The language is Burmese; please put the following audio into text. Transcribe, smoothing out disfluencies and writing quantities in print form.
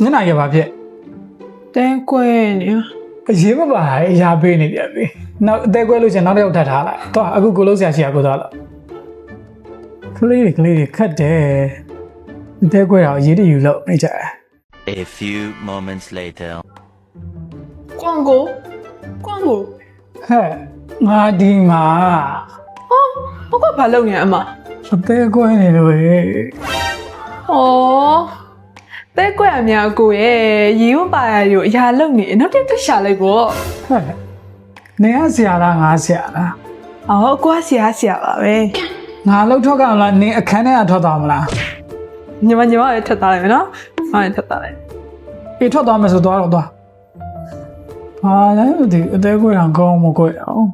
ညနေရပါဖြစ် တဲကွဲနေ အရေးမပါအရာပေးနေပြန်ပြီနောက်အသေးကွဲလို့ရှင်နောက်တစ်ယောက်ထပ်ထားလိုက်တော့အခုကိုလုံးဆရာရှိရကိုသွားလို့ကလေးတွေခတ်တယ်အသေးကွဲတော့အရေးတယူလို့နေကြတယ် A few moments later. ကွန်ကို ဟဲ့ငါဒီမှာ ဟုတ်ကဘာလုပ်နေအမ အသေးကွဲနေလို့ဟဲ့ ဩတဲကွဲအများကိုရဲ့ရီဝပါရယူအရာလုပ်နေနောက်တစ်ခါရှာလိုက်ပေါ့ ဟဲ့နေရဆရာလားငါဆရာလား အော်ကိုကဆရာပါပဲ ငါလှုပ်ထွက်ကောင်လားနင်းအခန်းထဲကထွက်သွားမလား ညီမရဲ့ထပ်သားလိုက်မယ်နော်ဟာထပ်သားလိုက် အေးထွက်သွားမယ်ဆိုသွားတော့သွားဟာလည်းဒီအသေးကွဲအောင်ကောင်းမကွဲအောင်